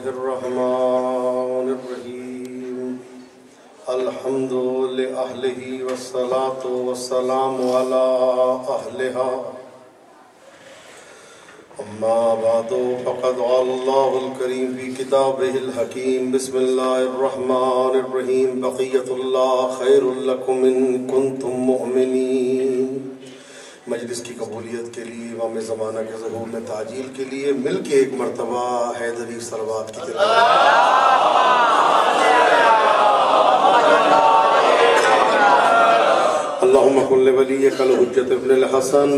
الرحمن الرحیم الحمد لأہلہ والصلاة والسلام علی اہلہا اما بعد فقد قال اللہ الکریم فی کتابہ الحکیم بسم اللہ الرحمن الرحیم بقیت اللہ خیر لکم ان کنتم مؤمنین۔ مجلس کی قبولیت کے لیے، امام زمانہ کے ظہور میں تعجیل کے لیے مل کے ایک مرتبہ حیدری صلوات کی تلاوت۔ اللہم کن لولیک الحجۃ ابن الحسن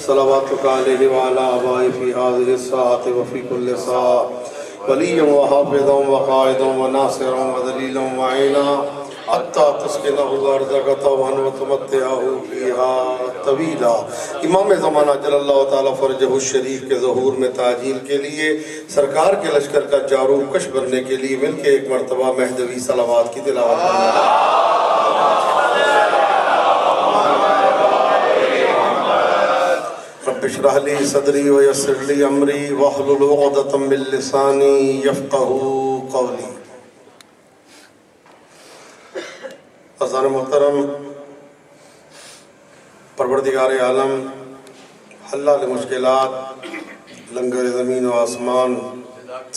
صلواتک علیہ وعلی آبائہ فی هذه الساعة وفی کل ساعة ولیا وحافظا وقائدا وناصرا ودلیلا وعینا حتی تسکنہ ارضک طوعا وتمتعہ فیہا طویلا۔ امام زمانہ جل اللہ تعالیٰ فرجہ الشریف کے ظہور میں تعجیل کے لیے، سرکار کے لشکر کا جارو کش بننے کے لیے مل کے ایک مرتبہ مہدوی صلوات کی تلاوت کرنا۔ رب اشرح لی صدری ویسر لی امری واحلل عقدۃ من لسانی یفقہوا قولی۔ عزیزان محترم، پروردگار عالم حل لمشکلات، لنگر زمین و آسمان،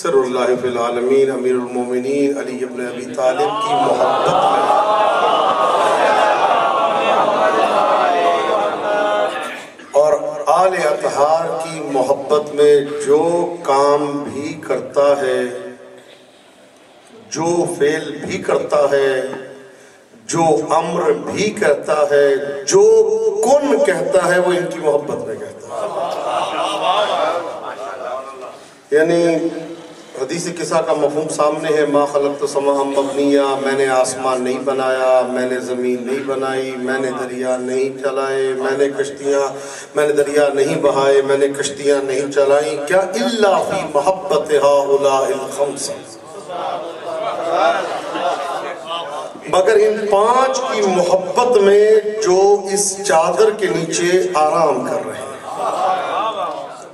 سر اللہ فی العالمین، امیر المومنین علی ابن ابی طالب کی محبت میں اور آل اطہار کی محبت میں جو کام بھی کرتا ہے، جو فعل بھی کرتا ہے، جو امر بھی کہتا ہے، جو کن کہتا ہے، وہ ان کی محبت میں کہتا ہے۔ یعنی حدیث قصہ کا مفہوم سامنے ہے، ما خلقت السماء مبنیہ، میں نے آسمان نہیں بنایا، میں نے زمین نہیں بنائی، میں نے دریا نہیں چلائے، میں نے دریا نہیں بہائے، میں نے کشتیاں نہیں چلائیں، کیا الا فی محبت ہؤلاء الخمسہ، مگر ان پانچ کی محبت میں جو اس چادر کے نیچے آرام کر رہے ہیں۔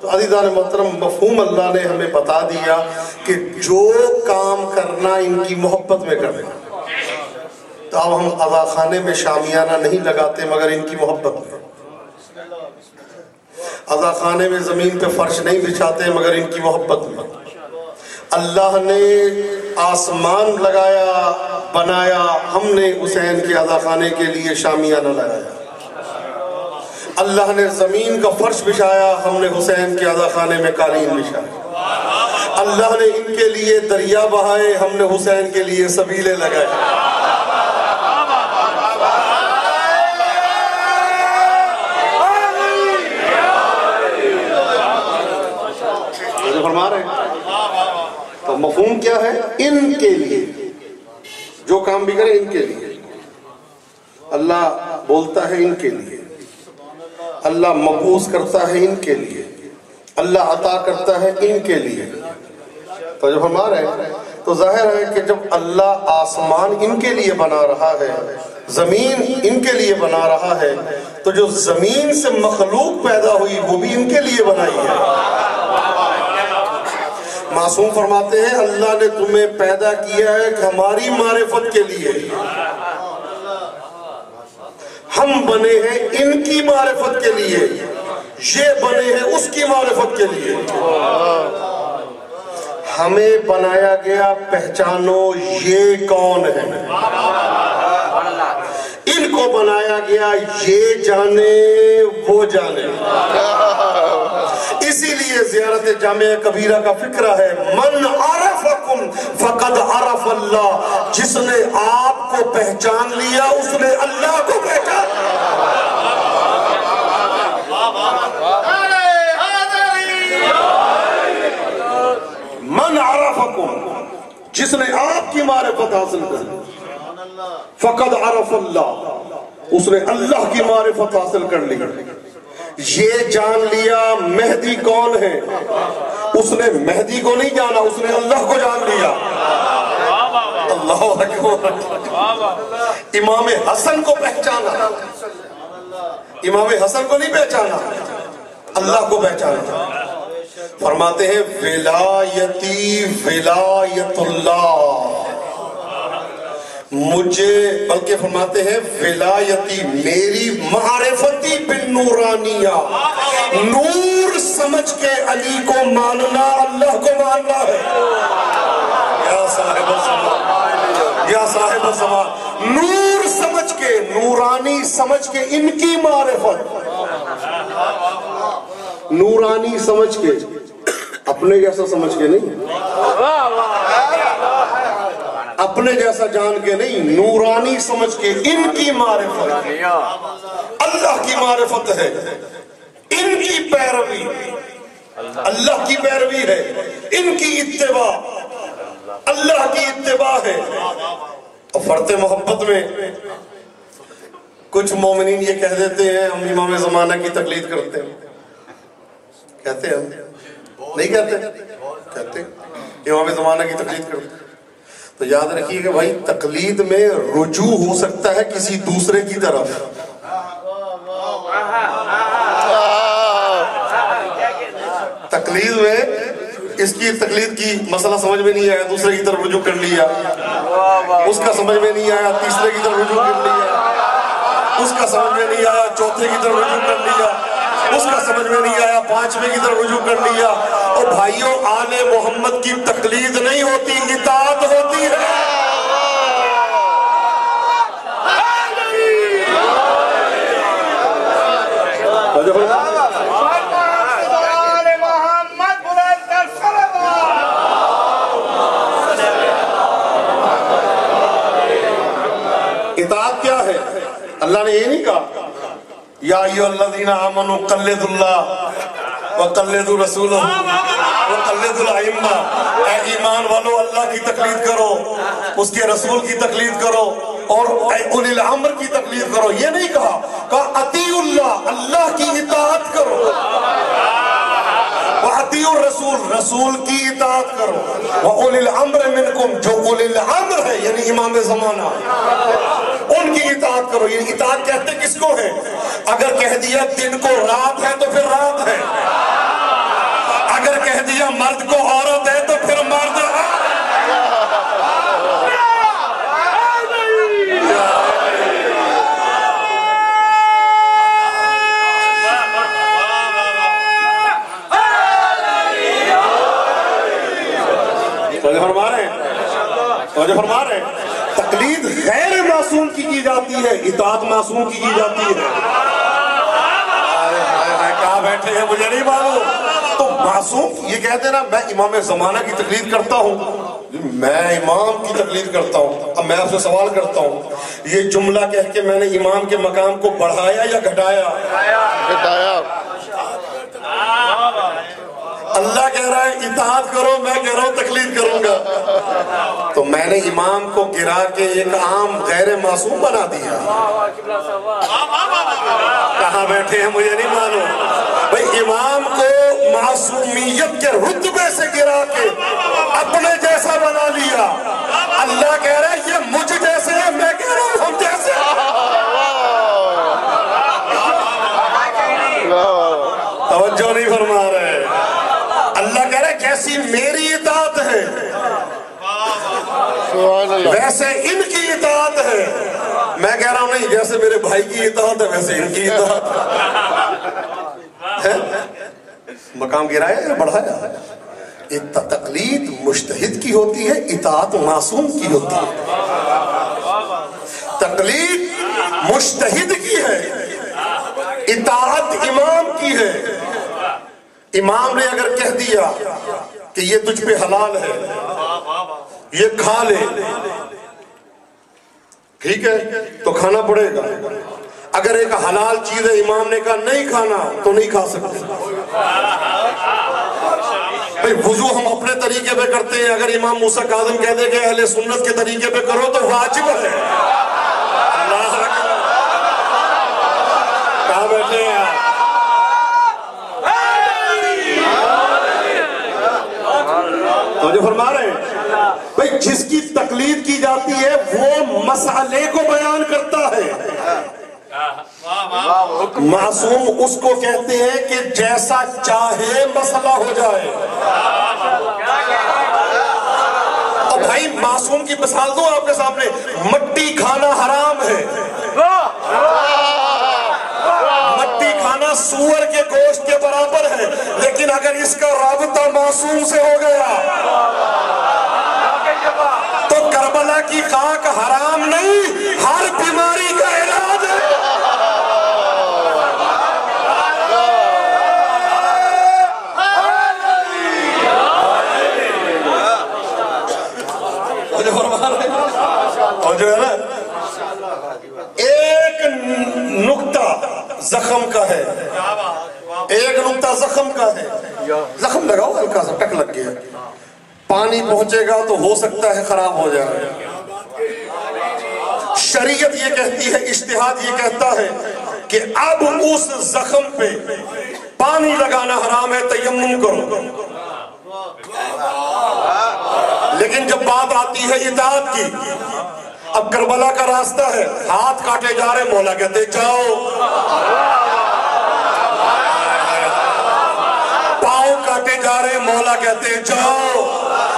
تو عزیزان محترم، مفہوم اللہ نے ہمیں بتا دیا کہ جو کام کرنا ان کی محبت میں کرنا۔ تو اب ہم عزاخانے میں شامیانہ نہیں لگاتے مگر ان کی محبت میں، عزاخانے میں زمین پہ فرش نہیں بچھاتے مگر ان کی محبت میں۔ اللہ نے آسمان لگایا، بنایا، ہم نے حسین کے عزاخانے کے لیے شامیانہ لگایا۔ اللہ نے زمین کا فرش بچھایا، ہم نے حسین کے عزاخانے میں قالین بچھایا۔ اللہ نے ان کے لیے دریا بہائے، ہم نے حسین کے لیے سبیلے لگائے۔ مجھے فرما رہے ہیں تو مفہوم کیا ہے؟ ان کے لیے جو کام بھی کرے، ان کے لیے اللہ بولتا ہے، ان کے لیے اللہ مبعوث کرتا ہے، ان کے لیے اللہ عطا کرتا ہے، ان کے لیے۔ تو جب ہم آ رہے ہیں تو ظاہر ہے کہ جب اللہ آسمان ان کے لیے بنا رہا ہے، زمین ان کے لیے بنا رہا ہے، تو جو زمین سے مخلوق پیدا ہوئی وہ بھی ان کے لیے بنائی ہے۔ معصوم فرماتے ہیں اللہ نے تمہیں پیدا کیا ہے کہ ہماری معرفت کے لیے، ہم بنے ہیں ان کی معرفت کے لیے، یہ بنے ہیں اس کی معرفت کے لیے۔ ہمیں بنایا گیا پہچانو یہ کون ہے، ان کو بنایا گیا یہ جانے وہ جانے۔ اسی لیے زیارت جامعہ کبیرہ کا فکرہ ہے، من عرفکم فقد عرف اللہ، جس نے آپ کو پہچان لیا اس نے اللہ کو پہچان لیا۔ من عرفکم، جس نے آپ کی معرفت حاصل کر لی، فقد عرف اللہ، اس نے اللہ کی معرفت حاصل کر لی۔ یہ جان لیا مہدی کون ہے، اس نے مہدی کو نہیں جانا، اس نے اللہ کو جان لیا۔ اللہ اکبر۔ امام حسن کو پہچانا، امام حسن کو نہیں پہچانا، اللہ کو پہچانا۔ فرماتے ہیں ولایتی ولایت اللہ، مجھے بلکہ فرماتے ہیں ولایتی میری معرفتی بالنورانیہ، نور سمجھ کے علی کو ماننا اللہ کو ماننا ہے۔ یا صاحب الزمان، یا صاحب الزمان، نور سمجھ کے، نورانی سمجھ کے ان کی معرفت، نورانی سمجھ کے، اپنے جیسا سمجھ کے نہیں، اپنے جیسا جان کے نہیں، نورانی سمجھ کے ان کی معرفت اللہ کی معرفت ہے، ان کی پیروی اللہ کی پیروی ہے، ان کی اتباع اللہ کی اتباع ہے۔ اور فرط محبت میں کچھ مومنین یہ کہہ دیتے ہیں ہم امام زمانہ کی تقلید کرتے ہیں، کہتے ہیں نہیں کہتے؟ کہتے امام زمانہ کی تقلید کرتے ہیں۔ تو یاد رکھیے کہ بھائی تقلید میں رجوع ہو سکتا ہے کسی دوسرے کی طرف، تقلید میں اس کی تقلید کی مسئلہ سمجھ میں نہیں آیا دوسرے کی طرف رجوع کر لیا، اس کا سمجھ میں نہیں آیا تیسرے کی طرف رجوع کر لیا، اس کا سمجھ میں نہیں آیا چوتھے کی طرف رجوع کر لیا، اس کا سمجھ میں نہیں آیا پانچویں کی طرف رجوع کر لیا۔ اور بھائیوں آل محمد کی تقلید نہیں ہوتی، اطاعت ہوتی ہے۔ اطاعت کیا ہے؟ اللہ نے یہ نہیں کہا یا ایھا الذین آمنوا قلدوا اللہ وقلدوا رسولہ وقلدوا الائمہ، اے ایمان والو اللہ کی تقلید کرو، اس کے رسول کی تقلید کرو اور اولی الامر کی تقلید کرو۔ یہ نہیں کہا اطیعوا اللہ، اللہ کی اطاعت کرو، وَأَطِيعُوا الرَّسُولَ، رسول کی اطاعت کرو، وَأُولِي الْأَمْرِ مِنْكُمْ، جو اولی الامر ہے یعنی امام زمانہ ان کی اطاعت کرو۔ یہ اطاعت کہتے کس کو ہے؟ اگر کہہ دیا دن کو رات ہے تو پھر رات ہے، اگر کہہ دیا مرد کو عورت ہے تو پھر مرد ہے۔ جو فرما رہے ہیں تقلید غیر معصوم کی جاتی ہے، اطاعت معصوم کی جاتی ہے۔ کہاں بیٹھے ہیں مجھے نہیں معلوم۔ تو معصوم یہ کہتے ہیں نا میں امام زمانہ کی تقلید کرتا ہوں، میں امام کی تقلید کرتا ہوں۔ اب میں آپ سے سوال کرتا ہوں، یہ جملہ کہہ کے میں نے امام کے مقام کو بڑھایا یا گھٹایا؟ گھٹایا۔ اللہ کہہ رہا ہے اطاعت کرو، میں کہہ رہا ہوں تقلید کروں گا، تو میں نے امام کو گرا کے ایک عام غیر معصوم بنا دیا۔ کہاں بیٹھے ہیں مجھے نہیں معلوم۔ بھئی امام کو معصومیت کے رتبے سے گرا کے اپنے جیسا بنا لیا۔ اللہ کہہ رہا ہے یہ مجھ جیسے ہیں، میں کہہ رہا ہوں ہم جیسے ہیں۔ توجہ نہیں فرما رہے۔ اللہ کہہ رہا ہے جیسی میری اطاعت ہے ویسے ان کی اطاعت ہے۔ میں کہہ رہا ہوں نہیں، جیسے میرے بھائی کی اطاعت ہے ویسے ان کی اطاعت ہے۔ مقام گرایا یا بڑھایا؟ تقلید مجتہد کی ہوتی ہے، اطاعت معصوم کی ہوتی ہے۔ تقلید مجتہد کی ہے، اطاعت امام کی ہے۔ امام نے اگر کہہ دیا کہ یہ تجھ پہ حلال ہے، یہ کھا لے، ٹھیک ہے تو کھانا پڑے گا۔ اگر ایک حلال چیز ہے امام نے کہا نہیں کھانا تو نہیں کھا سکتے۔ بھئی وضو ہم اپنے طریقے پہ کرتے ہیں، اگر امام موسیٰ کاظم کہہ دے کہ اہل سنت کے طریقے پہ کرو تو واجب ہے۔ اللہ اکبر۔ کہاں بیٹھے ہیں آپ؟ تو جو فرما رہے ہیں بھئی جس کی تقلید کی جاتی ہے وہ مسئلے کو بیان کرتا ہے، معصوم اس کو کہتے ہیں کہ جیسا چاہے مسئلہ ہو جائے. اور بھائی معصوم کی مثال دوں آپ کے سامنے. مٹی کھانا حرام ہے, مٹی کھانا سور کے گوشت کے برابر ہے, لیکن اگر اس کا رابطہ معصوم سے ہو گیا تو کربلا کی خاک حرام نہیں, ہر بیماری کا علاج ہے. اور جو ہے نا ایک نقطہ زخم کا ہے, ایک نقطہ زخم کا ہے, زخم لگاؤ ہلکا سا ٹک لگ گیا, پانی پہنچے گا تو ہو سکتا ہے خراب ہو جائے. شریعت یہ کہتی ہے, اجتہاد یہ کہتا ہے کہ اب اس زخم پہ پانی لگانا حرام ہے, تیمم کرو. لیکن جب بات آتی ہے اطاعت کی, اب کربلا کا راستہ ہے, ہاتھ کاٹے جا رہے, مولا کہتے جاؤ. پاؤں کاٹے جا رہے, مولا کہتے جاؤ.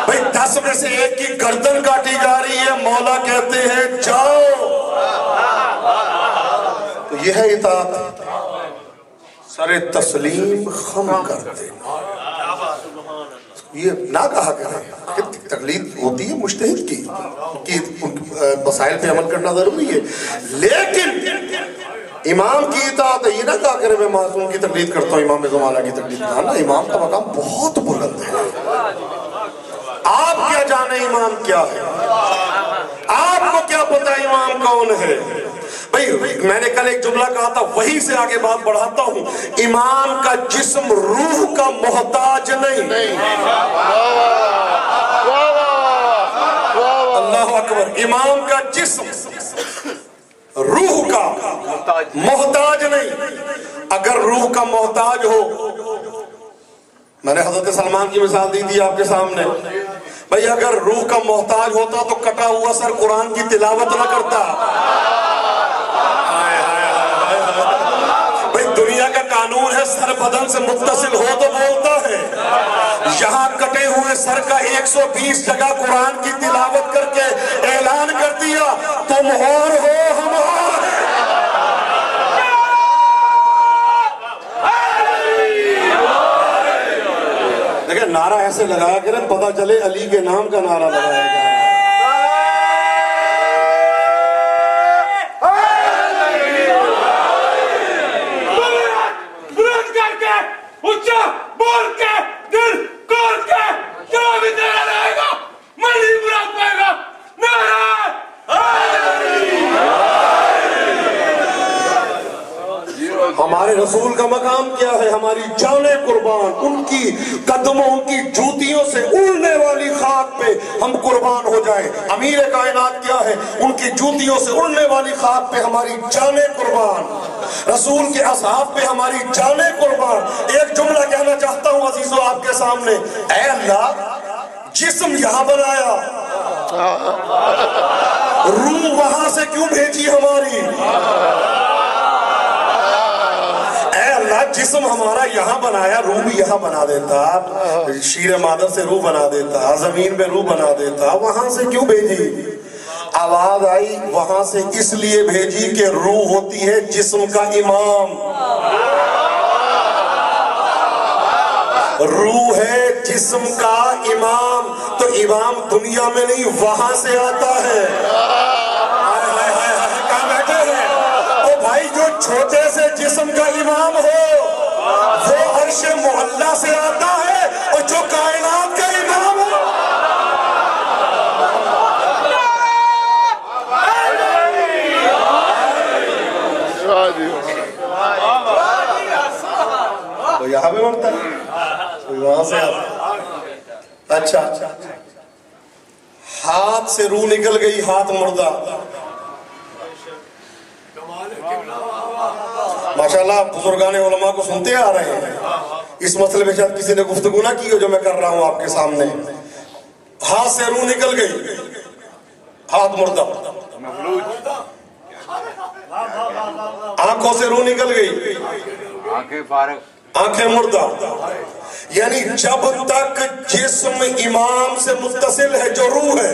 بھئی 10 میں سے ایک کی گردن کاٹی جا رہی ہے, مولا کہتے ہیں جاؤ. تو یہ ہے اطاعت. سر تسلیم خم کر دینا, یہ نہ کہا کریں. تقلید ہوتی ہے مجتہد کی مسائل پہ عمل کرنا ضروری ہے, لیکن امام کی اطاعت ہے. یہ نہ کہا کریں میں معصوم کی تقلید کرتا ہوں, امام زمانہ کی تقلید کرنا. امام کا مقام بہت بلند ہے. آپ کیا جانے امام کیا ہے, آپ کو کیا پتا امام کون ہے. بھئی میں نے کل ایک جملہ کہا تھا, وہی سے آگے بات بڑھاتا ہوں. امام کا جسم روح کا محتاج نہیں. اللہ اکبر. امام کا جسم روح کا محتاج نہیں. اگر روح کا محتاج ہو, میں نے حضرت سلمان کی مثال دی تھی آپ کے سامنے. بھئی اگر روح کا محتاج ہوتا تو کٹا ہوا سر قرآن کی تلاوت نہ کرتا. دنیا کا قانون ہے سر بدن سے متصل ہو تو بولتا ہے. یہاں کٹے ہوئے سر کا 120 جگہ قرآن کی تلاوت کر کے اعلان کر دیا, تم اور ہو ہم اور ہیں. لیکن نعرہ ایسے لگایا کریں پتا چلے علی کے نام کا نعرہ لگایا گیا. ہمارے رسول کا مقام کیا ہے, ہماری جانیں قربان, ان کی قدموں, ان کی جوتیوں سے اڑنے والی خاک پہ ہم قربان ہو جائیں. امیر کائنات کیا ہے, ان کی جوتیوں سے اڑنے والی خاک پہ ہماری جانیں قربان, رسول کے اصحاب پہ ہماری جانیں قربان. ایک جملہ کہنا چاہتا ہوں عزیزو آپ کے سامنے. اے اللہ, جسم یہاں بنایا, روح وہاں سے کیوں بھیجی ہماری. جسم ہمارا یہاں بنایا, روح بھی یہاں بنا دیتا, شیر مادر سے روح بنا دیتا, زمین میں روح بنا دیتا, وہاں سے کیوں بھیجی. آواز آئی وہاں سے اس لیے بھیجی کہ روح ہوتی ہے جسم کا امام, روح ہے جسم کا امام. تو امام دنیا میں نہیں وہاں سے آتا ہے. کہاں بیٹھے ہیں او بھائی, جو چھوٹے سے جسم کا امام ہو وہ عرش معلا سے آتا ہے, اور جو کائنات کا امام ہو وہ یہاں پہ بڑھتا ہے, وہاں سے آتا ہے. اچھا, ہاتھ سے روح نکل گئی, ہاتھ مردہ. ماشاءاللہ بزرگان علماء کو سنتے آ رہے ہیں. اس مسئلے میں شاید کسی نے گفتگو نہ کی ہو جو میں کر رہا ہوں آپ کے سامنے. ہاتھ سے روح نکل گئی, ہاتھ مردہ. آنکھوں سے روح نکل گئی، آنکھیں فارغ، آنکھیں مردہ. یعنی جب تک جسم امام سے متصل ہے جو روح ہے،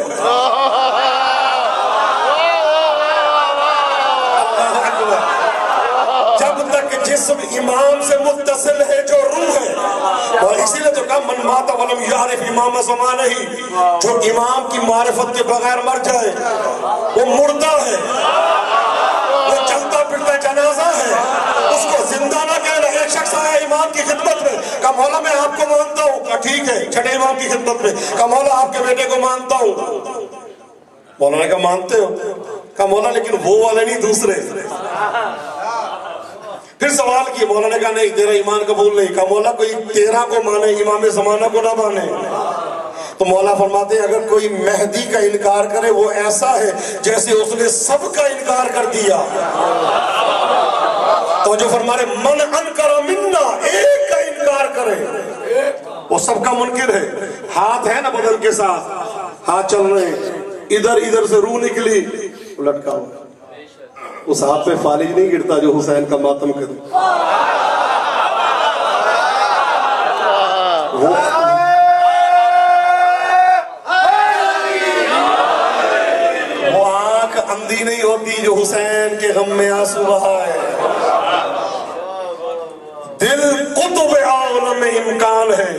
جب تک جسم امام سے متصل ہے جو روح ہے، اور اسی لئے تو کہا من مات ولم یعرف امام زمانہ ہی، جو امام کی معرفت کے بغیر مر جائے وہ مردہ ہے، وہ چلتا پھرتا جنازہ ہے. اس کو زندہ نہ کہنا. ایک شخص آیا امام کی خدمت میں، کہا مولا میں آپ کو مانتا ہوں. کہا ٹھیک ہے. چھٹے امام کی خدمت میں، کہا مولا آپ کے بیٹے کو مانتا ہوں. مولا نے کہا مانتے ہو؟ کہا مولا لیکن وہ والے نہیں، دوسرے. پھر سوال کیے، مولا نے کہا نہیں تیرا ایمان قبول نہیں. کہا مولا کوئی تیرا کو مانے، امام زمانہ کو نہ مانے. تو مولا فرماتے ہیں اگر کوئی مہدی کا انکار کرے وہ ایسا ہے جیسے اس نے سب کا انکار کر دیا. تو جو فرما رہے من انکر منا، ایک کا انکار کرے وہ سب کا منکر ہے. ہاتھ ہے نا بدن کے ساتھ، ہاتھ چل رہے ہیں، ادھر سے روح نکلی، لٹکا ہوا. اس ہاتھ پہ فالج نہیں گرتا جو حسین کا ماتم کرے. وہ آنکھ اندھی نہیں ہوتی جو حسین کے غم میں آنسو بہائے. دل قطب عالم امکان ہے،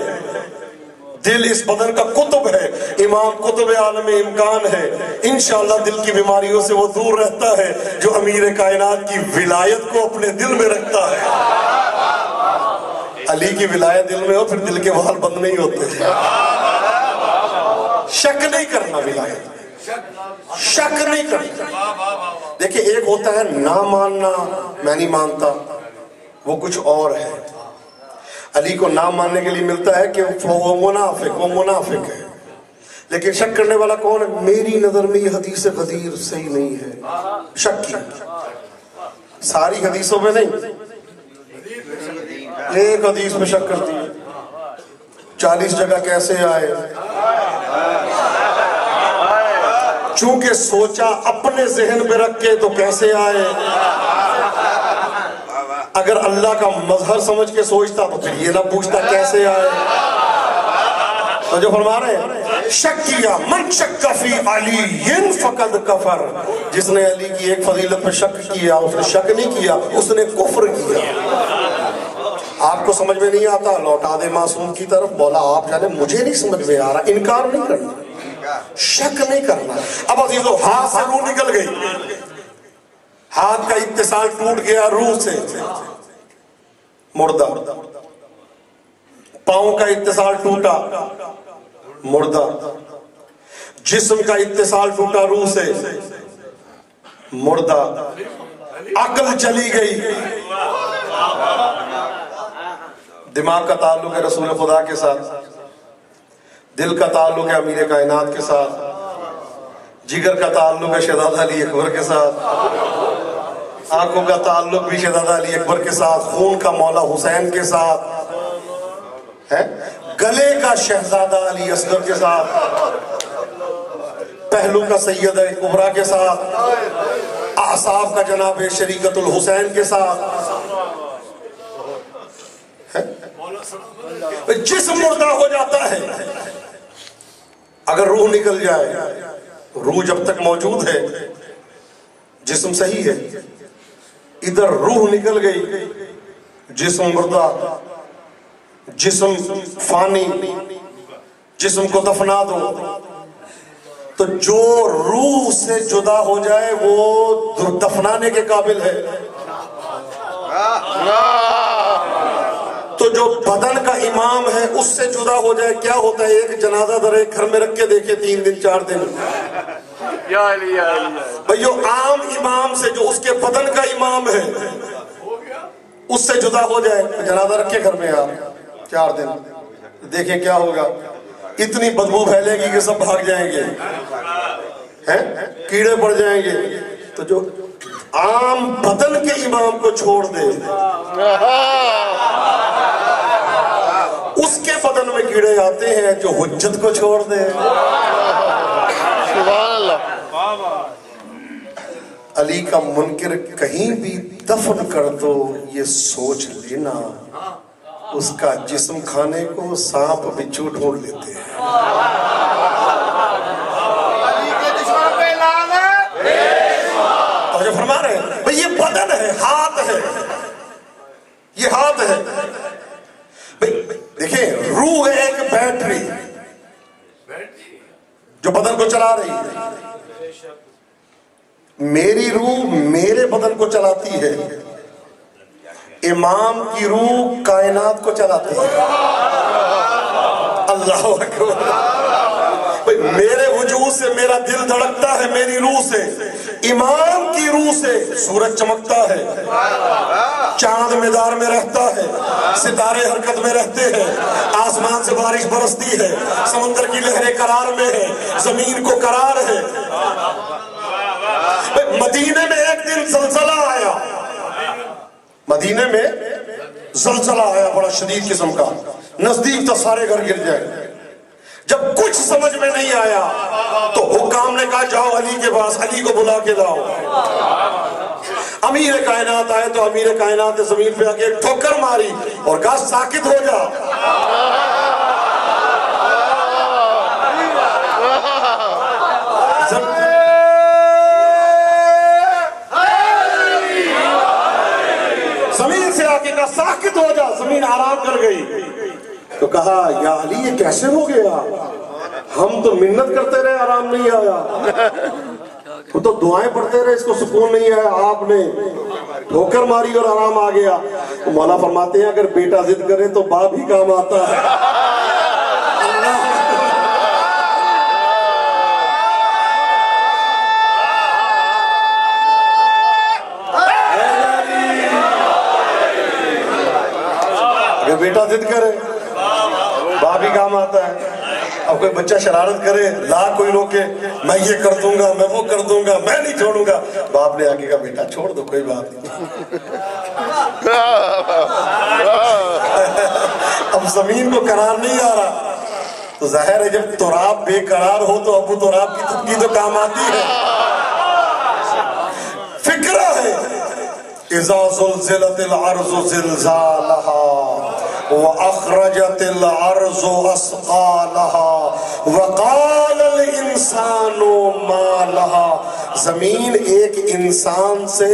دل اس بدن کا قطب ہے، امام قطب عالم امکان ہے. انشاءاللہ دل کی بیماریوں سے وہ دور رہتا ہے جو امیر کائنات کی ولایت کو اپنے دل میں رکھتا ہے. علی کی ولایت دل میں ہو پھر دل کے بال بند نہیں ہوتے. شک نہیں کرنا، ولایت شک نہیں کرنا. دیکھیں ایک ہوتا ہے نہ ماننا، میں نہیں مانتا، وہ کچھ اور ہے. علی کو نہ ماننے کے لیے ملتا ہے کہ وہ منافق ہے. لیکن شک کرنے والا کون ہے؟ میری نظر میں یہ حدیث غدیر صحیح نہیں ہے. شک کی ساری حدیثوں میں نہیں، ایک حدیث میں شک کرتی ہے. 40 جگہ کیسے آئے؟ چونکہ سوچا اپنے ذہن پہ رکھ کے تو کیسے آئے. اگر اللہ کا مظہر سمجھ کے سوچتا تو پھر یہ نہ پوچھتا کیسے آئے. تو جو فرما رہے ہیں شک کیا، من شک فی علی فقد کفر. جس نے علی کی ایک فضیلت پہ شک کیا اس نے شک نہیں کیا، اس نے کفر کیا. آپ کو سمجھ میں نہیں آتا لوٹا دے معصوم کی طرف. بولا آپ جانے مجھے نہیں سمجھ میں آ رہا. انکار نہیں کرنا، شک نہیں کرنا. اب عزیزو ہاتھ سے روح نکل گئی، ہاتھ کا اتصال ٹوٹ گیا روح سے، مردہ. پاؤں کا اتصال ٹوٹا، مردہ. جسم کا اتصال ٹوٹا روح سے، مردہ. عقل چلی گئی. دماغ کا تعلق ہے رسول خدا کے ساتھ، دل کا تعلق ہے امیر کائنات کے ساتھ، جگر کا تعلق ہے شہزادہ علی اکبر کے ساتھ، آنکھوں کا تعلق بھی شہزادہ علی اکبر کے ساتھ، خون کا مولا حسین کے ساتھ ہے، گلے کا شہزادہ علی اصغر کے ساتھ، پہلو کا سیدہ کبریٰ کے ساتھ، اعصاب کا جناب شریکت الحسین کے ساتھ. جسم مردہ ہو جاتا ہے اگر روح نکل جائے. روح جب تک موجود ہے جسم صحیح ہے. ادھر روح نکل گئی، جسم مردہ، جسم فانی، جسم کو دفنا دو. تو جو روح سے جدا ہو جائے وہ دفنانے کے قابل ہے. تو جو بدن کا امام ہے اس سے جدا ہو جائے کیا ہوتا ہے؟ ایک جنازہ در ایک گھر میں رکھ کے دیکھے 3 دن 4 دن. بھائیو عام امام سے جو اس کے بدن کا امام ہے اس سے جدا ہو جائے، جنازہ رکھے گھر میں آپ 4 دن دیکھیں کیا ہوگا. اتنی بدبو پھیلے گی کہ سب بھاگ جائیں گے، کیڑے پڑ جائیں گے. تو جو عام بدن کے امام کو چھوڑ دے اس کے بدن میں کیڑے آتے ہیں. جو حجت کو چھوڑ دے، علی کا منکر کہیں بھی دفن کر دو، یہ سوچ لینا اس کا جسم کھانے کو سانپ بچھو ڈھونڈ لیتے ہیں۔ علی کے دشمن پہ لعنت۔ اور جو فرما رہے ہیں بھئی یہ بدن ہے، ہاتھ ہے، یہ ہاتھ ہے۔ دیکھیں روح ہے ایک بیٹری جو بدن کو چلا رہی ہے۔ میری روح میرے بدن کو چلاتی ہے، امام کی روح کائنات کو چلاتی ہے۔ اللہ اکبر۔ میرے وجود سے میرا دل دھڑکتا ہے، میری روح سے، امام کی روح سے سورج چمکتا ہے، چاند مدار میں رہتا ہے، ستارے حرکت میں رہتے ہیں، آسمان سے بارش برستی ہے، سمندر کی لہریں قرار میں ہیں، زمین کو قرار ہے۔ مدینے میں ایک دن زلزلہ آیا، مدینے میں زلزلہ آیا بڑا شدید قسم کا، نزدیک تو سارے گھر گر جائے۔ جب کچھ سمجھ میں نہیں آیا تو حکام نے کہا جاؤ علی کے پاس، علی کو بلا کے لاؤ۔ امیر کائنات آئے تو امیر کائنات نے زمین پہ آ کے ایک ٹھوکر ماری اور کہا ساکت ہو جا۔ زمین سے آ کے کہا ساکت ہو جا، زمین آرام کر گئی۔ تو کہا یا علی یہ کیسے ہو گیا؟ ہم تو منت کرتے رہے، آرام نہیں آیا، وہ تو دعائیں پڑھتے رہے، اس کو سکون نہیں آیا، آپ نے ٹھوکر ماری اور آرام آ گیا۔ تو مولا فرماتے ہیں اگر بیٹا ضد کرے تو باپ ہی کام آتا ہے۔ اگر بیٹا ضد کرے باپ ہی کام آتا ہے۔ اب کوئی بچہ شرارت کرے، لا کوئی روکے، میں یہ کر دوں گا، میں وہ کر دوں گا، میں نہیں چھوڑوں گا، باپ نے آگے کہا بیٹا چھوڑ دو کوئی بات نہیں۔ اب زمین کو قرار نہیں آ رہا تو ظاہر ہے جب تراب بے قرار ہو تو ابو تراب کی تبکی تو کام آتی ہے۔ فکرہ ہے اذا زلزلت الارض زلزالها وَأَخْرَجَتِ الْأَرْضُ أَثْقَالَهَا وَقَالَ الْإِنسَانُ مَا لَهَا۔ زمین ایک انسان سے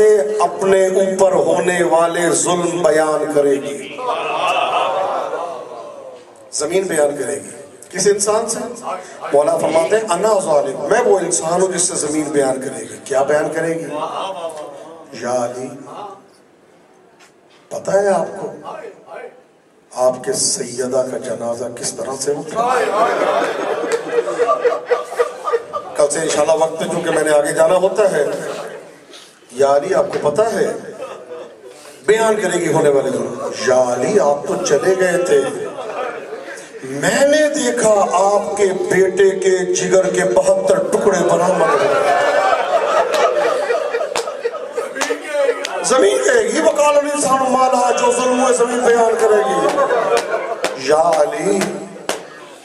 اپنے اوپر ہونے والے ظلم بیان کرے گی، زمین بیان کرے گی۔ کس انسان سے؟ مولا فرماتے ہیں انا ظالم، میں وہ انسان ہوں جس سے زمین بیان کرے گی۔ کیا بیان کرے گی؟ یا علی پتہ ہے آپ کو آپ کے سیدہ کا جنازہ کس طرح سے اٹھا؟ کل سے انشاءاللہ وقت ہے چونکہ میں نے آگے جانا ہوتا ہے۔ یا علی آپ کو پتہ ہے بیان کرے گی ہونے والے دن، یا علی آپ تو چلے گئے تھے، میں نے دیکھا آپ کے بیٹے کے جگر کے 72 ٹکڑے برآمد ہوئے۔ زمین کہے گی وقال الانسان ما لها، جو ظلم ہوئے زمین بیان کرے گی۔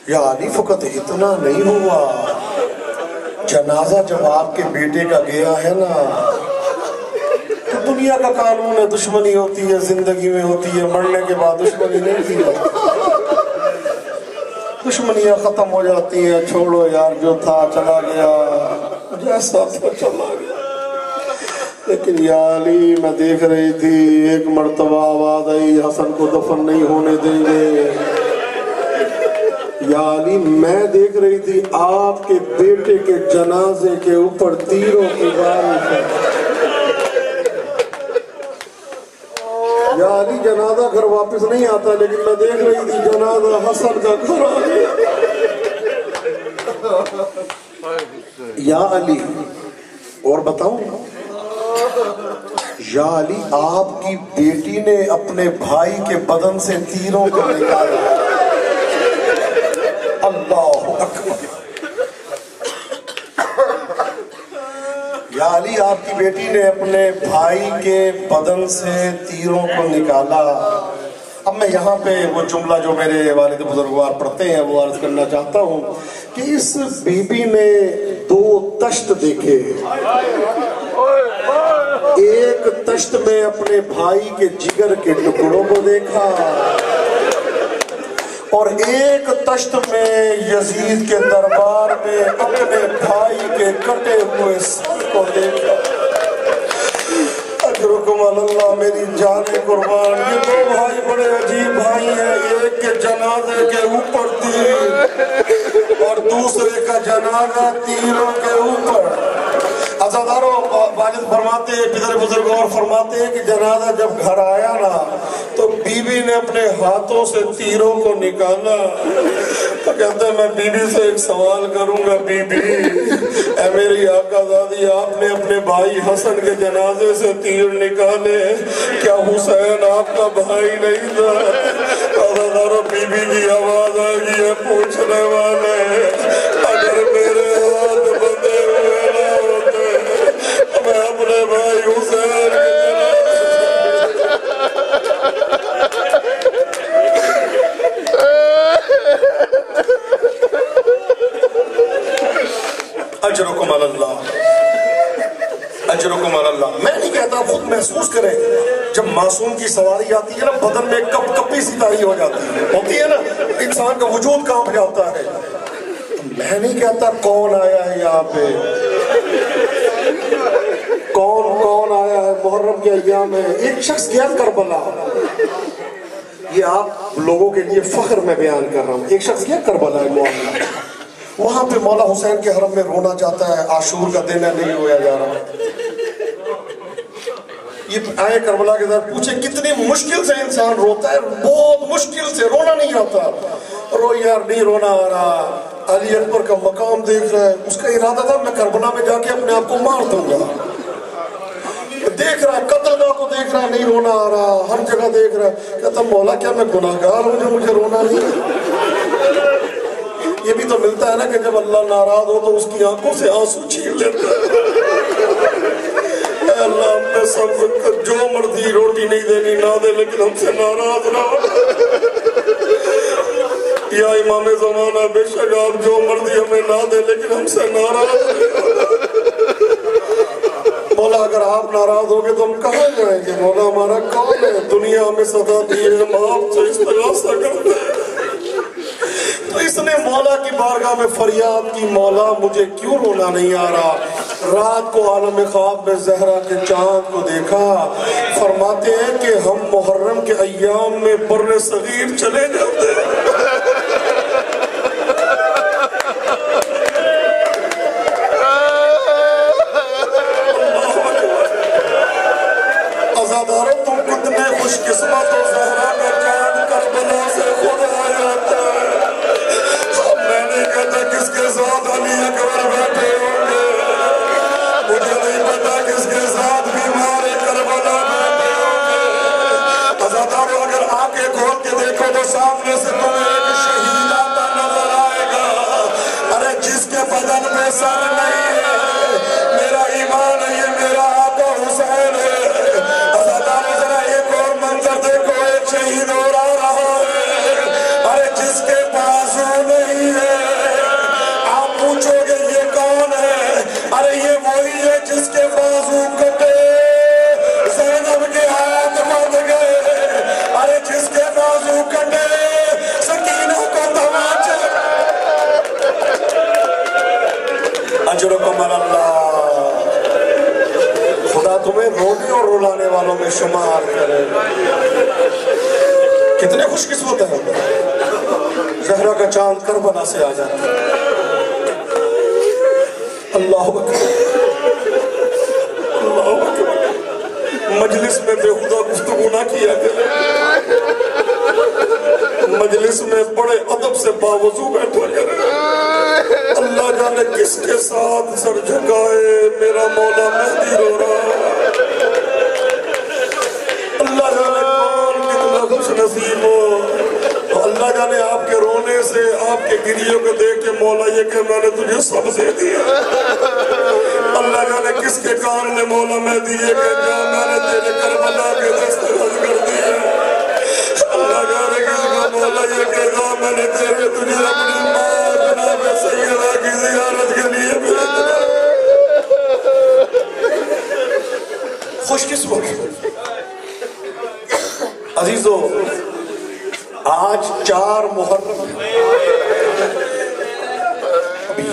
یا علی فقط اتنا نہیں ہوا، جنازہ جب آپ کے بیٹے کا گیا ہے نا تو دنیا کا قانون ہے، دشمنی ہوتی ہے، زندگی میں ہوتی ہے، مرنے کے بعد دشمنی نہیں تھی، دشمنیاں ختم ہو جاتی ہیں، چھوڑو یار جو تھا چلا گیا، جیسا تھا چلا گیا۔ لیکن یا علی میں دیکھ رہی تھی ایک مرتبہ آواز آئی حسن کو دفن نہیں ہونے دیں گے۔ یا علی میں دیکھ رہی تھی آپ کے بیٹے کے جنازے کے اوپر تیروں کی بارش ہے۔ یا علی جنازہ گھر واپس نہیں آتا لیکن میں دیکھ رہی تھی جنازہ حسن کا گھر آ گیا۔ یا علی اور بتاؤں، یا علی آپ کی بیٹی نے اپنے بھائی کے بدن سے تیروں کو نکالا۔ اللہ اکبر۔ یا علی آپ کی بیٹی نے اپنے بھائی کے بدن سے تیروں کو نکالا۔ اب میں یہاں پہ وہ جملہ جو میرے والد بزرگوار پڑھتے ہیں وہ عرض کرنا چاہتا ہوں کہ اس بی بی نے 2 تشت دیکھے، ایک تشت میں اپنے بھائی کے جگر کے ٹکڑوں کو دیکھا اور ایک تشت میں یزید کے دربار میں اپنے بھائی کے کٹے ہوئے سر کو دیکھا۔ اجرکم اللہ، میری جان قربان، یہ دو بھائی بڑے عجیب بھائی ہیں، ایک کے جنازے کے اوپر تیر اور دوسرے کا جنازہ تیروں کے اوپر۔ عزاداروں، والد فرماتے ہیں، پدر بزرگ اور فرماتے ہیں کہ جنازہ جب گھر آیا نا تو بی بی نے اپنے ہاتھوں سے تیروں کو نکالا تو کہتے ہیں میں بی بی سے ایک سوال کروں گا، بی بی اے میری آقا زادی، آپ نے اپنے بھائی حسن کے جنازے سے تیر نکالے، کیا حسین آپ کا بھائی نہیں تھا؟ عزاداروں، بی بی کی آواز آ گئی ہے، پوچھنے والے اگر میرے ہاتھ بندے ہوئے نہ ہوتے میں اپنے بھائی حسین کے اجرکم اللہ، اجرکم اللہ۔ میں نہیں کہتا، خود محسوس کریں، جب معصوم کی سواری آتی ہے نا بدن میں کپ کپی سی تاری ہو جاتی ہے، ہوتی ہے نا، انسان کا وجود کانپ جاتا ہے۔ میں نہیں کہتا کون آیا ہے یہاں پہ، کون آیا ہے محرم کے ایام میں۔ ایک شخص گیا کربلا، یہ آپ لوگوں کے لیے فخر میں بیان کر رہا ہوں، ایک شخص گیا کربلا ہے معاملہ، وہاں پہ مولا حسین کے حرم میں رونا جاتا ہے، عاشور کا دن ہے، نہیں رویا جا رہا۔ یہ آئے کربلا کے در، پوچھے کتنی مشکل سے انسان روتا ہے، بہت مشکل سے، رونا نہیں آتا، رو یار نہیں رونا آ رہا۔ علی اکبر کا مقام دیکھ رہا ہے، اس کا ارادہ تھا میں کربلا میں جا کے اپنے آپ کو مار دوں گا، دیکھ رہا ہے قتل گاہ کو دیکھ رہا ہے، نہیں رونا آ رہا، ہر جگہ دیکھ رہا ہے، کہتا مولا کیا میں گناہگار ہوں جو مجھے رونا نہیں؟ یہ بھی تو ملتا ہے نا کہ جب اللہ ناراض ہو تو اس کی آنکھوں سے آنسو چھین لیتا ہے۔ اے اللہ ہم نے سب جو مرضی روٹی نہیں دینی نہ دے لیکن ہم سے ناراض نہ ہو۔ یا امام زمانہ بے شک آپ جو مرضی ہمیں نہ دے لیکن ہم سے ناراض مولا اگر آپ ناراض ہوگے تو ہم کہاں جائیں گے؟ مولا ہمارا کون ہے؟ دنیا ہمیں سزا دی ہے، ہم آپ سے استغاثہ کرتے ہیں۔ تو اس نے مولا کی بارگاہ میں فریاد کی، مولا مجھے کیوں رونا نہیں آ رہا؟ رات کو عالم خواب میں زہرا کے چاند کو دیکھا، فرماتے ہیں کہ ہم محرم کے ایام میں بر صغیر چلے جاتے ہیں۔ عزاداروں، تم کتنے خوش قسمت ہو، زہرا کا چاند کربلا سے خود آ جاتا ہے۔ اب میں نہیں کہتا کس کے ساتھ علی اکبر بیٹھے ہوں گے، مجھے نہیں پتا کس کے ساتھ بیمار کربلا بیٹھے ہوں گے۔ عزاداروں، اگر آنکھیں کھول کے دیکھو تو سامنے سے تمہیں ایک شہید آتا نظر آئے گا۔ ارے جس کے بدن میں سر نہیں ہے، میرا ایمان ہے یہ میرا آقا حسین ہے۔ دیکھو ایک شہید اور آ رہا ہے، ارے جس کے بازو نہیں ہے، آپ پوچھو گے یہ کون ہے؟ ارے یہ وہی ہے جس کے بازو کٹے، زینب کے ہاتھ بند گئے، ارے جس کے بازو کٹے، سکینہ کو تماچے۔ اجرکم اللہ، خدا تمہیں رونے اور رلانے والوں میں شمار کرے۔ کتنے خوش قسمت ہیں، زہرا کا چاند کربلا سے آ جاتا ہے۔ اللہ اکبر، اللہ اکبر۔ مجلس میں بےہودہ گفتگو نہ کیا کرے، مجلس میں بڑے ادب سے باوضو بیٹھا کرے۔ اللہ جانے کس کے ساتھ سر جھکائے میرا مولا مہدی رو رہا، اللہ جانے کون کتنا خوش نصیب ہو۔ اللہ جانے آپ کے رونے سے، آپ کے گریوں کو دیکھ کے مولا یہ کہ میں نے تجھے سب سے دیا۔ اللہ جانے کس کے کان میں مولا مہدی یہ کہ جا میں نے تیرے کربلا کے دستخط کر دیے۔ اللہ جانے کس کا مولا یہ کہ جا میں نے تجھے اپنی ماں جناب سیدہ کی زیارت کے لیے بھیجا۔ عزیزو آج 4 محرم ہے.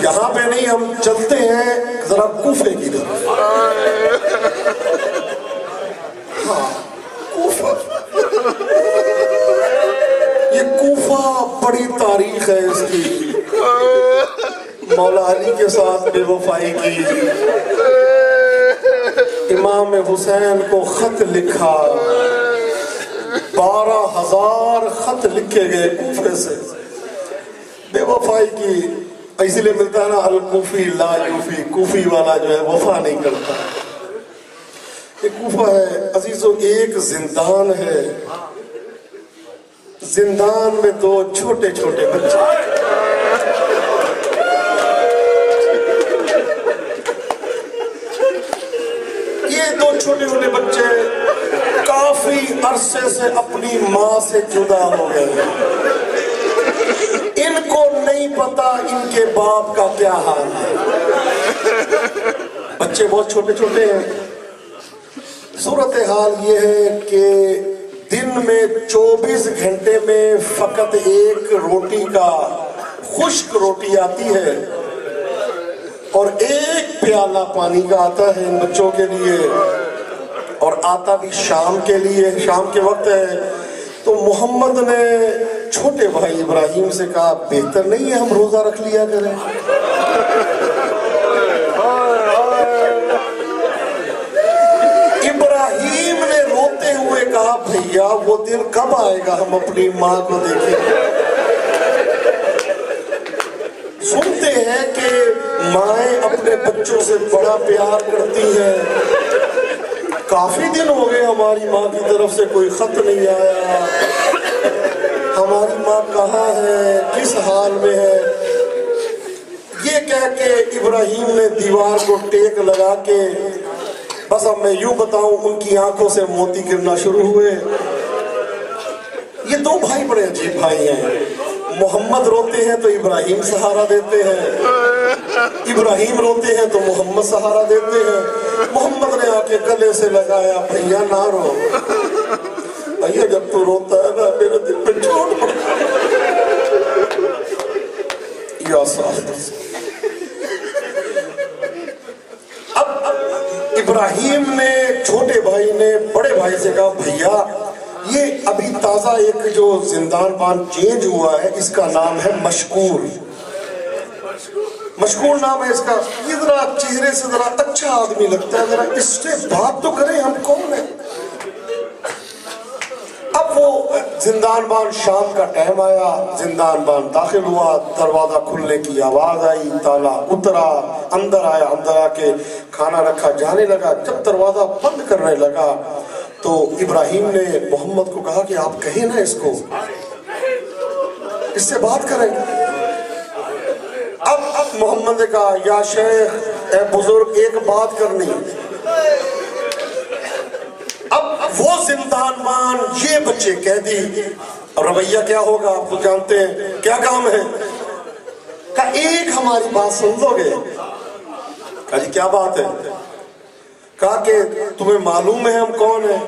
یہاں پہ نہیں، ہم چلتے ہیں ذرا کوفے کی طرف. ہاں کوفہ، یہ کوفہ بڑی تاریخ ہے اس کی. مولا علی کے ساتھ بے وفائی کی، امام حسین کو خط لکھا، 12,000 خط لکھے گئے کوفے سے، بے وفائی کی. اسی لیے ملتا ہے نا الکوفی لا یوفی، کوفی والا جو ہے وفا نہیں کرتا. یہ کوفہ ہے عزیزو، ایک زندان ہے، زندان میں 2 چھوٹے چھوٹے بچے. یہ 2 چھوٹے چھوٹے بچے کافی عرصے سے اپنی ماں سے جدا ہو گئے. ان کو نہیں پتا ان کے باپ کا کیا حال ہے. بچے بہت چھوٹے چھوٹے ہیں. صورتحال یہ ہے کہ دن میں 24 گھنٹے میں فقط 1 روٹی کا، خشک روٹی آتی ہے اور 1 پیالہ پانی کا آتا ہے ان بچوں کے لیے، اور آتا بھی شام کے لیے. شام کے وقت ہے تو محمد نے چھوٹے بھائی ابراہیم سے کہا بہتر نہیں ہے ہم روزہ رکھ لیا کریں. ابراہیم نے روتے ہوئے کہا بھیا وہ دن کب آئے گا ہم اپنی ماں کو دیکھیں گے. سنتے ہیں کہ مائیں اپنے بچوں سے بڑا پیار کرتی ہیں. کافی دن ہو گئے ہماری ماں کی طرف سے کوئی خط نہیں آیا، ہماری ماں کہاں ہے، کس حال میں ہے. یہ کہہ کے ابراہیم نے دیوار کو ٹیک لگا کے، بس اب میں یوں بتاؤں ان کی آنکھوں سے موتی گرنا شروع ہوئے. یہ 2 بھائی بڑے عجیب بھائی ہیں. محمد روتے ہیں تو ابراہیم سہارا دیتے ہیں، ابراہیم روتے ہیں تو محمد سہارا دیتے ہیں. محمد نے آ کے گلے سے لگایا بھیا نہ رو، بھیا جب تو روتا ہے نا میرے دل پہ چوٹ پڑتا ہے. یا صاحب اب ابراہیم نے، چھوٹے بھائی نے بڑے بھائی سے کہا بھیا یہ ابھی تازہ ایک جو زندان بان چینج ہوا ہے اس کا نام ہے مشکور. مشکور نام ہے اس کا. یہ ذرا چہرے سے ذرا اچھا آدمی لگتا ہے، ذرا اس سے بات تو کریں ہم کون ہیں. اب وہ زندان بان، شام کا ٹائم آیا، زندان بان داخل ہوا، دروازہ کھلنے کی آواز آئی، تالا اترا، اندر آیا، اندر آ کے کھانا رکھا، جانے لگا. جب دروازہ بند کرنے لگا تو ابراہیم نے محمد کو کہا کہ آپ کہیں نا اس کو، اس سے بات کریں. اب محمد نے کہا یا شیخ، اے بزرگ ایک بات کرنی. اب وہ زندان بان یہ بچے قیدی، اور رویہ کیا ہوگا آپ تو جانتے ہیں، کیا کام ہے. کہا ایک ہماری بات سن لو گے. کہا جی کیا بات ہے. کہا کہ تمہیں معلوم ہے ہم کون ہیں.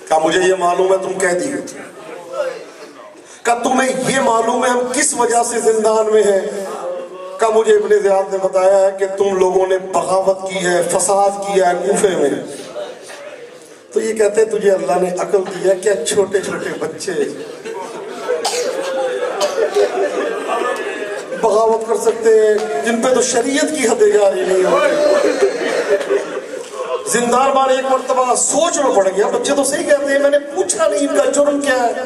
کہا مجھے یہ معلوم ہے تم قیدی ہو. کہا تمہیں یہ معلوم ہے ہم کس وجہ سے زندان میں ہیں. کہا مجھے ابن زیاد نے بتایا ہے کہ تم لوگوں نے بغاوت کی ہے، فساد کیا ہے کوفے میں. تو یہ کہتے ہیں تجھے اللہ نے عقل دیا، کیا چھوٹے چھوٹے بچے بغاوت کر سکتے ہیں جن پہ تو شریعت کی حد جاری نہیں ہوتی. زندان بان ایک مرتبہ سوچ میں پڑ گیا. بچے تو صحیح کہتے ہیں، میں نے پوچھا نہیں ان کا جرم کیا ہے.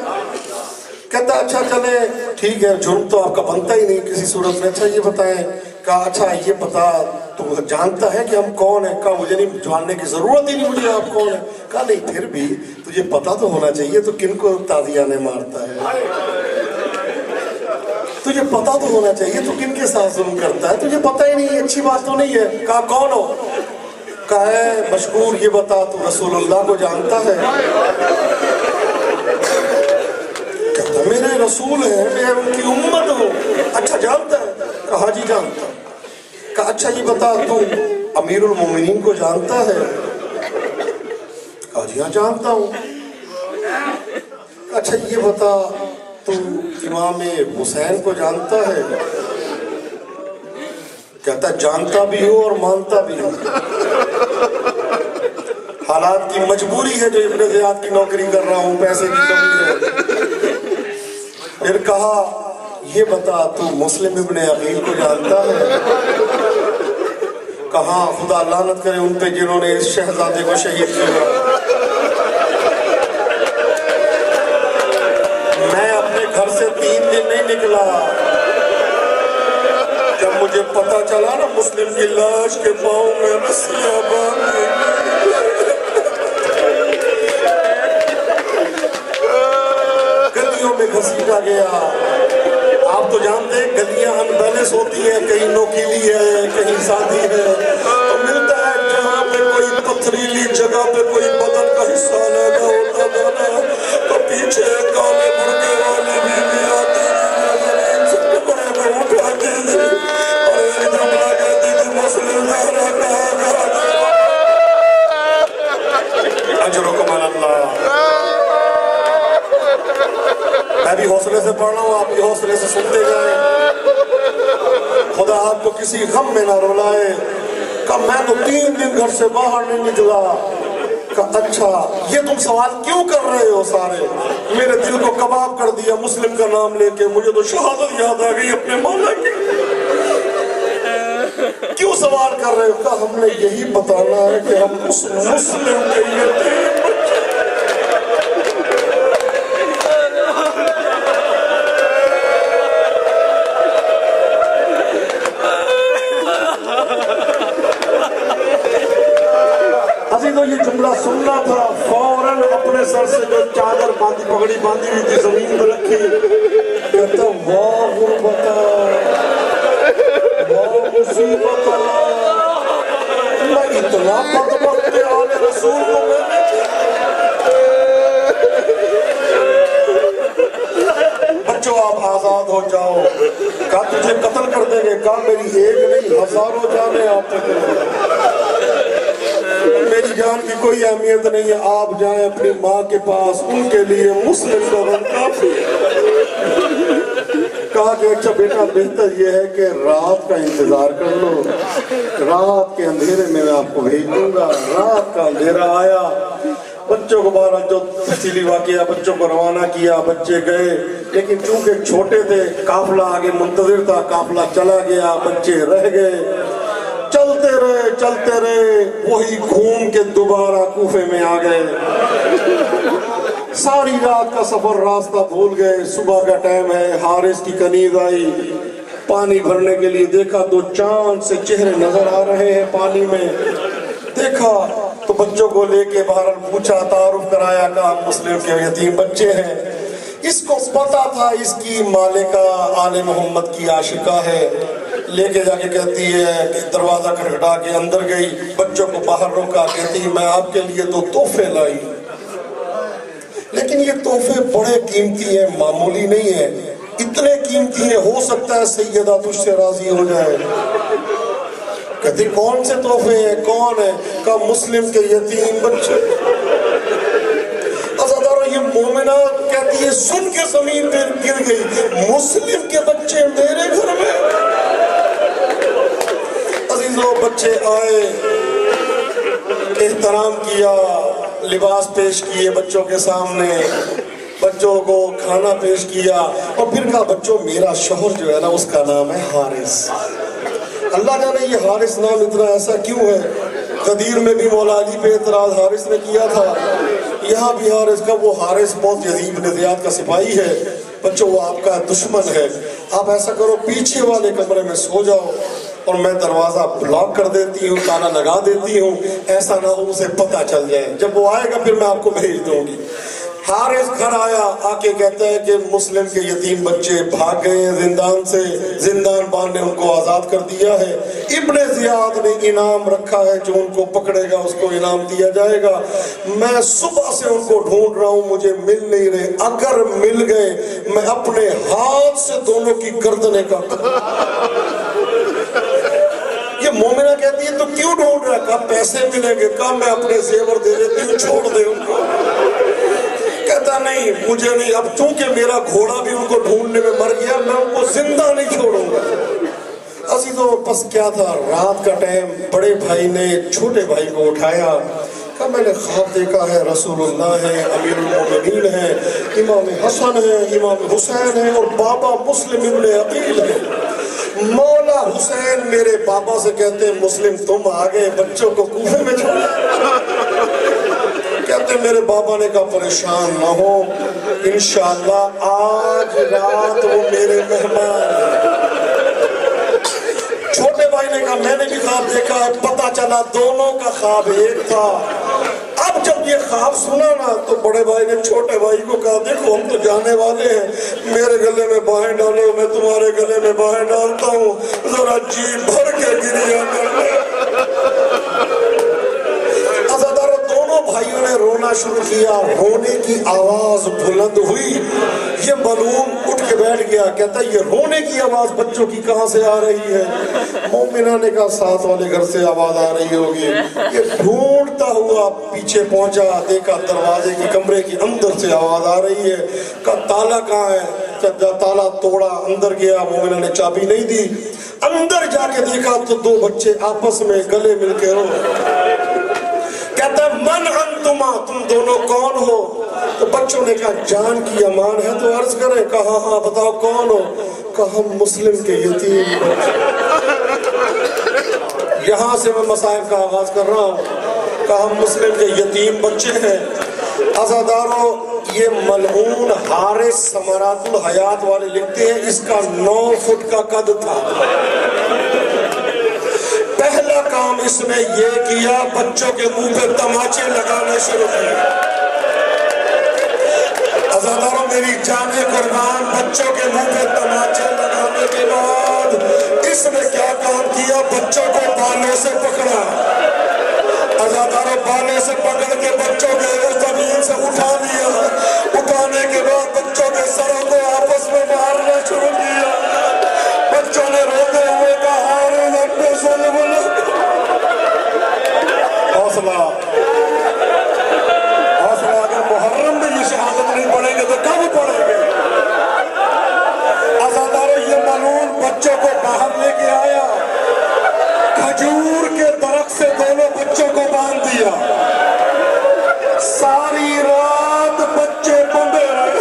کہتا اچھا چلے ٹھیک ہے، جرم تو آپ کا بنتا ہی نہیں کسی صورت میں. اچھا یہ بتائیں. کہا اچھا یہ بتا تو جانتا ہے کہ ہم کون ہیں. کہا مجھے نہیں جاننے کی ضرورت ہی نہیں مجھے آپ کون ہیں. کہا نہیں پھر بھی تجھے پتا تو ہونا چاہیے تو کن کو تازیانے مارتا ہے، تجھے پتا تو ہونا چاہیے تو کن کے ساتھ ظلم کرتا ہے. تجھے پتا ہی نہیں، اچھی بات تو نہیں ہے. کہا کون ہو. کہا ہے مشکور یہ بتا تو رسول اللہ کو جانتا ہے. کہتا میرے رسول ہیں، میں ان کی امت ہوں. اچھا جانتا ہے. کہا جی جانتا. کہا اچھا یہ بتا تو امیر المومنین کو جانتا ہے. کہا جی ہاں جانتا ہوں. اچھا یہ بتا تو امام حسین کو جانتا ہے؟ کہتا جانتا بھی ہوں اور مانتا بھی ہوں، حالات کی مجبوری ہے جو ابن زیاد کی نوکری کر رہا ہوں، پیسے کی کمی ہے۔ پھر کہا یہ بتا تو مسلم ابن عقیل کو جانتا ہے؟ کہا خدا لعنت کرے ان پہ جنہوں نے اس شہزادے کو شہید کیا۔ میں اپنے گھر سے 3 دن نہیں نکلا، جب مجھے پتا چلا نا مسلم کی لاش کے پاؤں میں رسیاں باندھی، گلیوں میں گھسیٹا گیا۔ آپ تو جانتے ہیں گلیاں انبیلنس ہوتی ہیں، کہیں نوکیلی ہے کہیں سادھی ہے، تو ملتا ہے جہاں پہ کوئی پتھریلی جگہ پہ کوئی بدن کا حصہ لگا ہوتا تھا تو پیچھے کالے مرغے والی بیوی آتی زمین سے ٹکڑے میں اٹھاتی تھی اور ایک جملہ کہتی تھی مسلم زہرا کہا گیا اجرکم علی اللہ۔ میں بھی حوصلے سے پڑھ رہا ہوں، آپ بھی حوصلے سے سنتے جائیں، خدا آپ کو کسی غم میں نہ رلائے۔ کہ میں تو 3 دن گھر سے باہر نہیں نکلا۔ کہ اچھا یہ تم سوال کیوں کر رہے ہو سارے؟ میرے دل کو کباب کر دیا مسلم کا نام لے کے، مجھے تو شہادت یاد آ گئی اپنے مولا کی۔ کیوں سوال کر رہے ہو؟ کہ ہم نے یہی بتانا ہے کہ ہم مسلم کے یتیم تو یہ جملہ سننا تھا، فوراً اپنے سر سے جو چادر باندھی پگڑی باندھی ہوئی تھی زمین پر رکھی، کہتا واہ غربتا واہ مصیبتا، میں اتنا بدبخت آل رسول کو میں نے بچوں آپ آزاد ہو جاؤ۔ کہا تجھے قتل کر دیں گے؟ کہا میری ایک نہیں ہزاروں جانیں آپ تک، میری جان کی کوئی اہمیت نہیں ہے، آپ جائیں اپنی ماں کے پاس، ان کے لیے مسلم کا غم کافی ہے۔ کہا کہ اچھا بیٹا بہتر یہ ہے کہ رات کا انتظار کر لو، رات کے اندھیرے میں آپ کو بھیج دوں گا۔ رات کا اندھیرا آیا، بچوں کو باہر جو تفصیلی واقعہ بچوں کو روانہ کیا، بچے گئے، لیکن چونکہ چھوٹے تھے قافلہ آگے منتظر تھا، قافلہ چلا گیا، بچے رہ گئے۔ چلتے رہے وہی گھوم کے دوبارہ کوفے میں آ گئے۔ ساری رات کا سفر راستہ بھول گئے، صبح کا ٹائم ہے، حارث کی کنیز آئی، پانی بھرنے کے لیے دیکھا 2 چاند سے چہرے نظر آ رہے ہیں پانی میں، دیکھا تو بچوں کو لے کے باہر پوچھا، تعارف کرایا، کہا مسلم کے یتیم بچے ہیں۔ اس کو پتا تھا اس کی مالکہ آل محمد کی عاشقہ ہے، لے کے جا کے کہتی ہے کہ دروازہ کھٹکھٹا کے اندر گئی، بچوں کو باہر روکا، کہتی میں آپ کے لیے 2 تحفے لائی، لیکن یہ تحفے بڑے قیمتی ہیں، معمولی نہیں ہیں، اتنے قیمتی ہیں ہو سکتا ہے سیدہ تجھ سے راضی ہو جائے۔ کہتی کون سے تحفے ہیں؟ کون ہے؟ کہا مسلم کے یتیم بچے۔ یہ مومنہ کہتی ہے سن کے زمین پہ گر گئی، مسلم کے بچے میرے گھر میں؟ عزیزوں بچے آئے، احترام کیا، لباس پیش کیے بچوں کے سامنے، بچوں کو کھانا پیش کیا، اور پھر کہا بچوں میرا شوہر جو ہے نا اس کا نام ہے حارث۔ اللہ جانے یہ حارث نام اتنا ایسا کیوں ہے؟ غدیر میں بھی مولا علی پہ اعتراض حارث نے کیا تھا، یہاں بھی حارث کا، وہ حارث بہت یزید بن زیاد کا سپاہی ہے، بچوں وہ آپ کا دشمن ہے، آپ ایسا کرو پیچھے والے کمرے میں سو جاؤ اور میں دروازہ بلاک کر دیتی ہوں، تالا لگا دیتی ہوں، ایسا نہ ہو اسے پتہ چل جائے، جب وہ آئے گا پھر میں آپ کو بھیج دوں گی۔ حارث گھر آیا، آ کے کہتا ہے کہ مسلم کے یتیم بچے بھاگ گئے ہیں زندان سے، زندان بان نے ان کو آزاد کر دیا ہے، ابن زیاد نے انعام رکھا ہے، جو ان کو پکڑے گا اس کو انعام دیا جائے گا، میں صبح سے ان کو ڈھونڈ رہا ہوں، مجھے مل نہیں رہے، اگر مل گئے میں اپنے ہاتھ سے دونوں کی گردنیں کاٹ۔ یہ مومنہ کہتی ہے تو کیوں ڈھونڈ رہا؟ کہا پیسے ملیں گے، کہا میں اپنے زیور دے دیتی ہوں، چھوڑ دے ان کو۔ کہتا نہیں مجھے نہیں، اب چونکہ میرا گھوڑا بھی ان کو ڈھونڈنے میں مر گیا، میں ان کو زندہ نہیں چھوڑوں گا۔ اسی تو بس کیا تھا، رات کا ٹائم، بڑے بھائی نے چھوٹے بھائی کو اٹھایا، کہا میں نے خواب دیکھا ہے، رسول اللہ ہے، امیر المومنین ہے، امام حسن ہے، امام حسین ہے، اور بابا مسلم ابن عقیل ہے۔ مولا حسین میرے بابا سے کہتے ہیں مسلم تم آگے بچوں کو کوفے میں چھوڑا۔ کہتے میرے بابا نے کہا پریشان نہ ہو، انشاءاللہ آج رات وہ میرے مہمان ہیں۔ چھوٹے بھائی نے کہا میں نے بھی خواب دیکھا ہے، پتہ چلا دونوں کا خواب ایک تھا۔ اب جب یہ خواب سنا نا تو بڑے بھائی نے چھوٹے بھائی کو کہا دیکھو ہم تو جانے والے ہیں، میرے گلے میں باہیں ڈالو، میں تمہارے گلے میں باہیں ڈالتا ہوں، ذرا جی بھر کے گریا کر لے۔ دونوں بھائیوں نے رونا شروع کیا، رونے کی آواز بلند ہوئی، یہ ملعون اٹھ کے بیٹھ گیا، کہتا یہ رونے کی آواز بچوں کی کہاں سے آ رہی ہے؟ مومنہ نے کہا ساتھ والے گھر سے آواز آ رہی ہوگی۔ یہ ڈھونڈتا ہوا پیچھے پہنچا، دیکھا دروازے کی کمرے کی اندر سے آواز آ رہی ہے، کہا تالا کہاں ہے؟ تالا توڑا، اندر گیا، مومنہ نے چابی نہیں دی، اندر جا کے دیکھا تو دو بچے آپس میں گلے مل کے رو۔ کہتا ہے من انتما، تم دونوں کون ہو؟ تو بچوں نے کہا جان کی امان ہے تو عرض کریں، کہا ہاں بتاؤ کون ہو؟ کہا ہم مسلم کے یتیم بچے۔ یہاں سے میں مسائل کا آغاز کر رہا ہوں، کہا ہم مسلم کے یتیم بچے ہیں۔ عزادارو یہ ملعون حارث ثمرات الحیات والے لکھتے ہیں اس کا 9 فٹ کا قد تھا۔ پہلا کام اس نے یہ کیا، بچوں کے منہ پہ تماچے لگانے شروع کیے۔ عزاداروں میری جانیں قربان، بچوں کے منہ پہ تماچے لگانے کے بعد اس نے کیا کام کیا، بچوں کو بالوں سے پکڑا۔ عزاداروں بالوں سے پکڑ کے بچوں کے زمین سے اٹھا دیا، اٹھانے کے بعد بچوں کے سروں کو آپس میں مارنا شروع کیا۔ بچوں نے روتے ہوئے کہا حوصلہ حوصلہ، اگر محرم میں یہ شہادت نہیں پڑھیں گے تو کب پڑھیں گے؟ عزاداروں یہ ملعون بچوں کو باہر لے کے آیا، کھجور کے درخت سے دونوں بچوں کو باندھ دیا، ساری رات بچے بندے رہے۔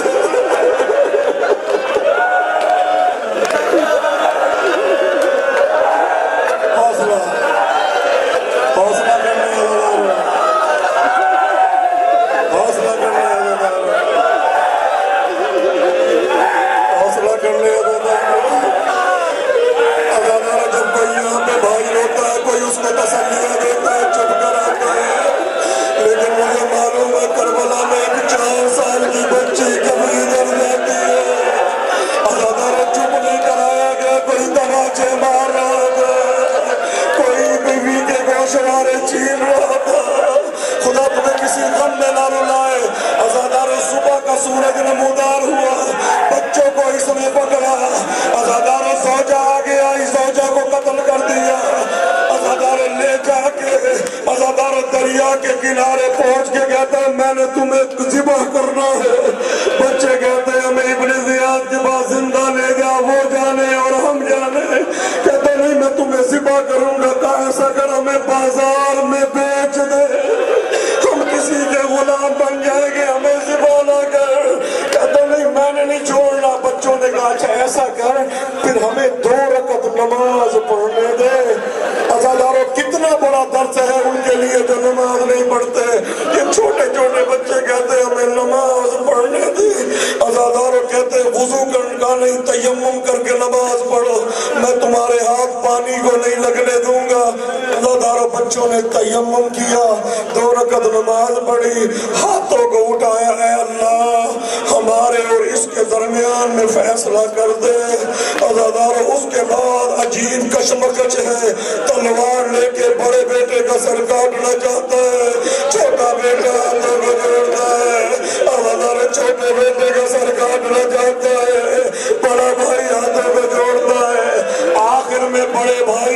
خدا تمہیں کسی غم میں نہ رلائے۔ عزاداروں صبح کا سورج نمودار ہوا، بچوں کو اس نے پکڑا، عزاداروں زوجہ آگے آئی، زوجہ کو قتل کر دیا۔ عزاداروں لے جا کے عزاداروں دریا کے کنارے پہنچ کے کہتا ہے میں نے تمہیں ذبح کرنا ہے۔ بچے کہتے ہیں ہمیں ابن زیاد کے پاس زندہ لے گیا، وہ جانے اور ہم جانے۔ کہتے نہیں میں تمہیں ذبح کروں گا، کہا ایسا کر ہمیں بازار میں بیچ دے، ہم کسی کے غلام بن جائیں گے، ہمیں ذبح نہ کر۔ کہتا نہیں میں نے نہیں چھوڑنا۔ بچوں نے کہا اچھا ایسا کر پھر ہمیں 2 رکعت نماز پڑھنے دے۔ عزاداروں کتنا بڑا درس ہے ان کے لیے جو نماز نہیں پڑھتے۔ یہ چھوٹے چھوٹے بچے کہتے ہیں ہمیں نماز پڑھنے دے۔ عزاداروں کہتے ہیں وضو کا نہیں، تیمم کر کے نماز پڑھو، میں تمہارے ہاتھ پانی کو نہیں لگنے دوں گا۔ عزاداروں بچوں نے تیمم کیا، 2 رکعت نماز پڑھی، ہاتھوں کو اٹھایا، اے اللہ ہمارے اور اس کے درمیان میں فیصلہ کر دے۔ عزاداروں اس کے بعد عجیب کشمکش ہے، تلوار لے کے بڑے بیٹے کا سر کاٹنا چاہتا ہے، چھوٹا بیٹا ہاتھوں کو جوڑتا ہے۔ عزاداروں چھوٹے بیٹے کا سر کاٹنا چاہتا ہے، بڑا بھائی ہاتھوں کو جوڑتا ہے۔ آخر میں بڑے بھائی